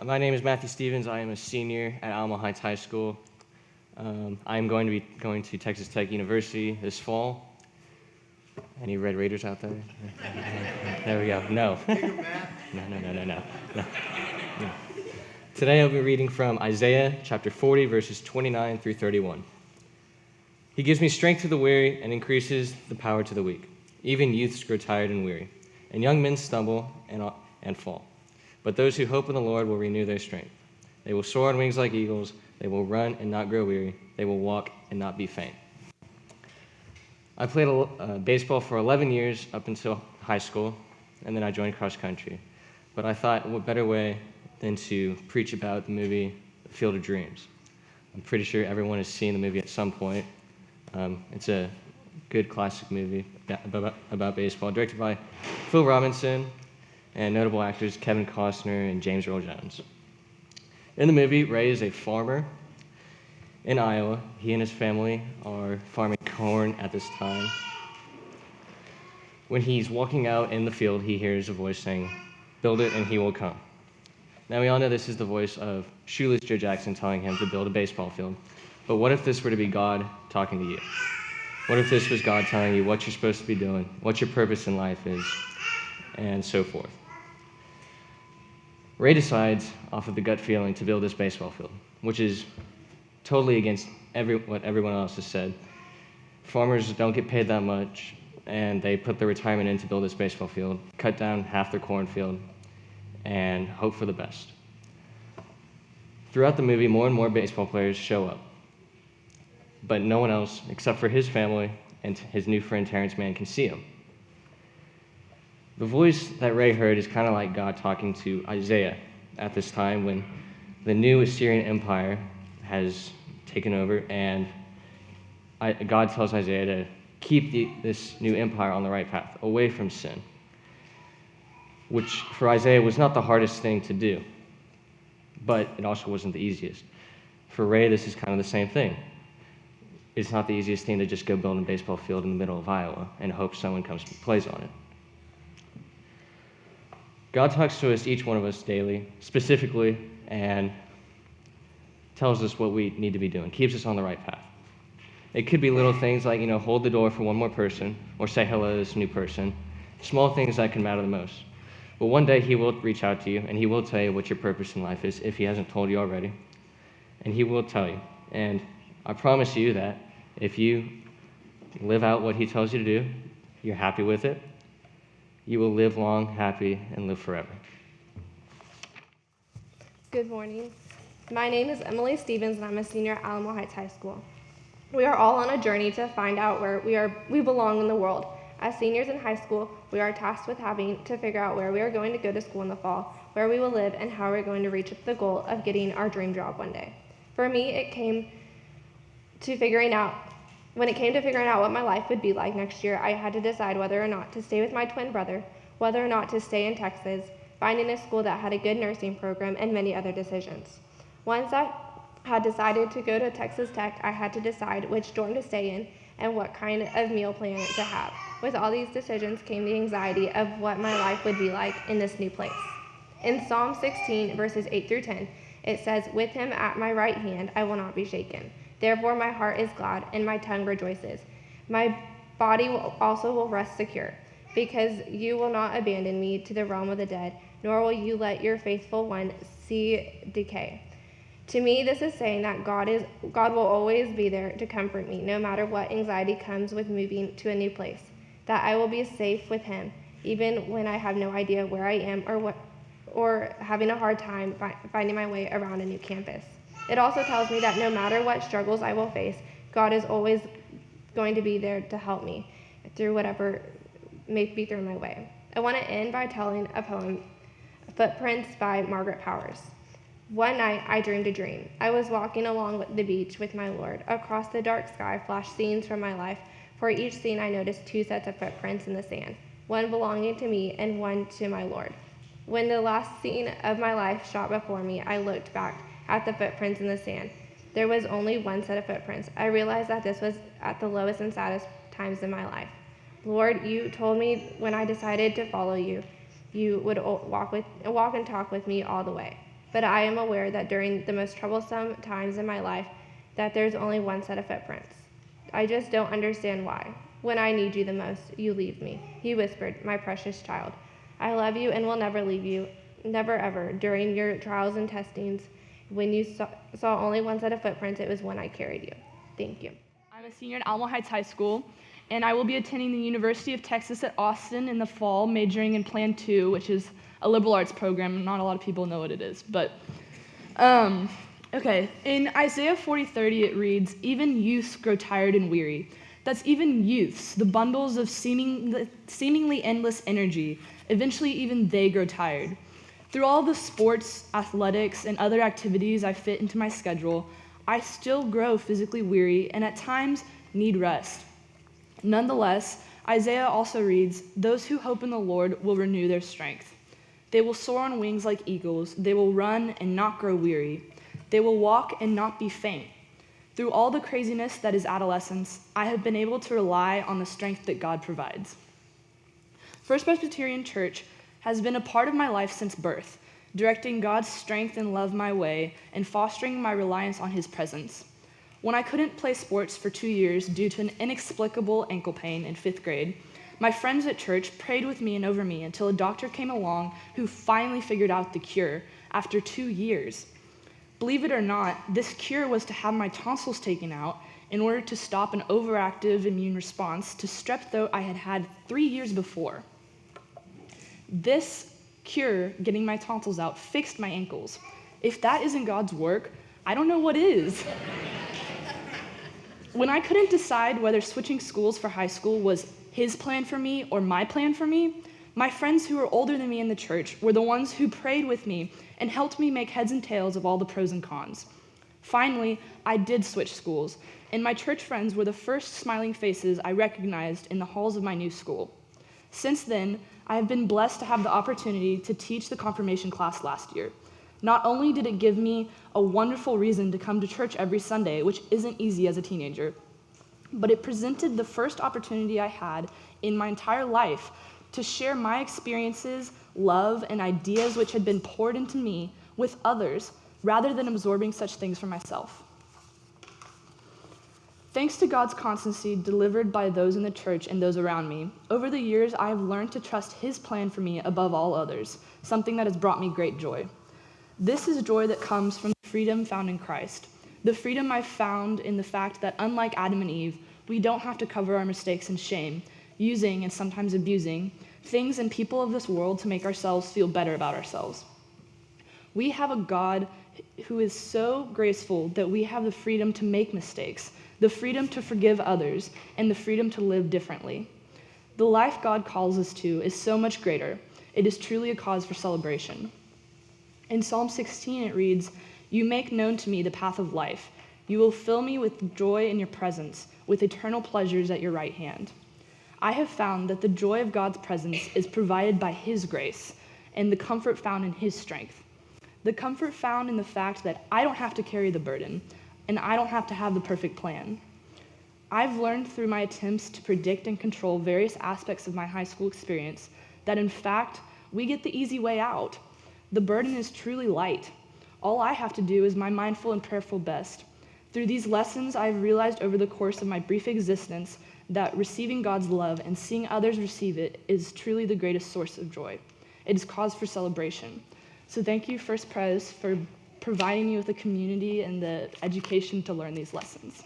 My name is Matthew Stevens. I am a senior at Alamo Heights High School. I am going to be going to Texas Tech University this fall. Any Red Raiders out there? There we go. No. No. Today I'll be reading from Isaiah chapter 40, verses 29 through 31. He gives me strength to the weary and increases the power to the weak. Even youths grow tired and weary, and young men stumble and fall. But those who hope in the Lord will renew their strength. They will soar on wings like eagles. They will run and not grow weary. They will walk and not be faint. I played baseball for 11 years up until high school, and then I joined cross country. But I thought, what better way than to preach about the movie Field of Dreams. I'm pretty sure everyone has seen the movie at some point. It's a good classic movie about baseball, directed by Phil Robinson, and notable actors Kevin Costner and James Earl Jones. In the movie, Ray is a farmer in Iowa. He and his family are farming corn at this time. When he's walking out in the field, he hears a voice saying, "Build it and he will come." Now, we all know this is the voice of Shoeless Joe Jackson telling him to build a baseball field. But what if this were to be God talking to you? What if this was God telling you what you're supposed to be doing, what your purpose in life is, and so forth? Ray decides, off of the gut feeling, to build this baseball field, which is totally against what everyone else has said. Farmers don't get paid that much, and they put their retirement in to build this baseball field, cut down half their cornfield, and hope for the best. Throughout the movie, more and more baseball players show up, but no one else, except for his family and his new friend Terrence Mann, can see him. The voice that Ray heard is kind of like God talking to Isaiah at this time when the new Assyrian Empire has taken over, and God tells Isaiah to keep this new empire on the right path, away from sin, which for Isaiah was not the hardest thing to do, but it also wasn't the easiest. For Ray, this is kind of the same thing. It's not the easiest thing to just go build a baseball field in the middle of Iowa and hope someone comes and plays on it. God talks to us, each one of us, daily, specifically, and tells us what we need to be doing, keeps us on the right path. It could be little things like, hold the door for one more person, or say hello to this new person, small things that can matter the most. But one day he will reach out to you, and he will tell you what your purpose in life is, if he hasn't told you already, and he will tell you. And I promise you that if you live out what he tells you to do, you're happy with it, you will live long, happy, and live forever. Good morning. My name is Emily Stevens, and I'm a senior at Alamo Heights High School. We are all on a journey to find out where we belong in the world. As seniors in high school, we are tasked with having to figure out where we are going to go to school in the fall, where we will live, and how we're going to reach the goal of getting our dream job one day. For me, when it came to figuring out what my life would be like next year, I had to decide whether or not to stay with my twin brother, whether or not to stay in Texas, finding a school that had a good nursing program, and many other decisions. Once I had decided to go to Texas Tech, I had to decide which dorm to stay in and what kind of meal plan to have. With all these decisions came the anxiety of what my life would be like in this new place. In Psalm 16, verses 8 through 10, it says, "With him at my right hand, I will not be shaken. Therefore my heart is glad and my tongue rejoices. My body will rest secure, because you will not abandon me to the realm of the dead, nor will you let your faithful one see decay." To me, this is saying that God will always be there to comfort me, no matter what anxiety comes with moving to a new place, that I will be safe with him, even when I have no idea where I am or having a hard time finding my way around a new campus. It also tells me that no matter what struggles I will face, God is always going to be there to help me through whatever may be thrown my way. I want to end by telling a poem, Footprints by Margaret Powers. One night I dreamed a dream. I was walking along the beach with my Lord. Across the dark sky flashed scenes from my life. For each scene I noticed two sets of footprints in the sand, one belonging to me and one to my Lord. When the last scene of my life shot before me, I looked back at the footprints in the sand. There was only one set of footprints. I realized that this was at the lowest and saddest times in my life. Lord, you told me when I decided to follow you, you would walk and talk with me all the way. but I am aware that during the most troublesome times in my life, that there's only one set of footprints. I just don't understand why. When I need you the most, you leave me. He whispered, my precious child. I love you and will never leave you, never ever. During your trials and testings, when you saw only one set of footprints, it was when I carried you. Thank you. I'm a senior at Alamo Heights High School, and I will be attending the University of Texas at Austin in the fall, majoring in Plan 2, which is a liberal arts program. Not a lot of people know what it is, but okay. In Isaiah 40:30, it reads, even youths grow tired and weary. That's even youths, the bundles of seemingly endless energy. Eventually, even they grow tired. Through all the sports, athletics, and other activities I fit into my schedule, I still grow physically weary and at times need rest. Nonetheless, Isaiah also reads, those who hope in the Lord will renew their strength. They will soar on wings like eagles. They will run and not grow weary. They will walk and not be faint. Through all the craziness that is adolescence, I have been able to rely on the strength that God provides. First Presbyterian Church has been a part of my life since birth, directing God's strength and love my way and fostering my reliance on His presence. When I couldn't play sports for 2 years due to an inexplicable ankle pain in 5th grade, my friends at church prayed with me and over me until a doctor came along who finally figured out the cure after 2 years. Believe it or not, this cure was to have my tonsils taken out in order to stop an overactive immune response to strep throat I had had 3 years before. This cure, getting my tonsils out, fixed my ankles. If that isn't God's work, I don't know what is. When I couldn't decide whether switching schools for high school was His plan for me or my plan for me, my friends who were older than me in the church were the ones who prayed with me and helped me make heads and tails of all the pros and cons. Finally, I did switch schools, and my church friends were the first smiling faces I recognized in the halls of my new school. Since then, I have been blessed to have the opportunity to teach the confirmation class last year. Not only did it give me a wonderful reason to come to church every Sunday, which isn't easy as a teenager, but it presented the first opportunity I had in my entire life to share my experiences, love, and ideas which had been poured into me with others, rather than absorbing such things for myself. Thanks to God's constancy delivered by those in the church and those around me, over the years I have learned to trust His plan for me above all others, something that has brought me great joy. This is joy that comes from the freedom found in Christ. The freedom I've found in the fact that, unlike Adam and Eve, we don't have to cover our mistakes in shame, using and sometimes abusing things and people of this world to make ourselves feel better about ourselves. We have a God who is so graceful that we have the freedom to make mistakes, the freedom to forgive others, and the freedom to live differently. The life God calls us to is so much greater. It is truly a cause for celebration. In Psalm 16, it reads, you make known to me the path of life. You will fill me with joy in your presence, with eternal pleasures at your right hand. I have found that the joy of God's presence is provided by His grace and the comfort found in His strength. The comfort found in the fact that I don't have to carry the burden and I don't have to have the perfect plan. I've learned through my attempts to predict and control various aspects of my high school experience that in fact, we get the easy way out. The burden is truly light. All I have to do is my mindful and prayerful best. Through these lessons, I've realized over the course of my brief existence that receiving God's love and seeing others receive it is truly the greatest source of joy. It is cause for celebration. So thank you, First Pres, for providing me with the community and the education to learn these lessons.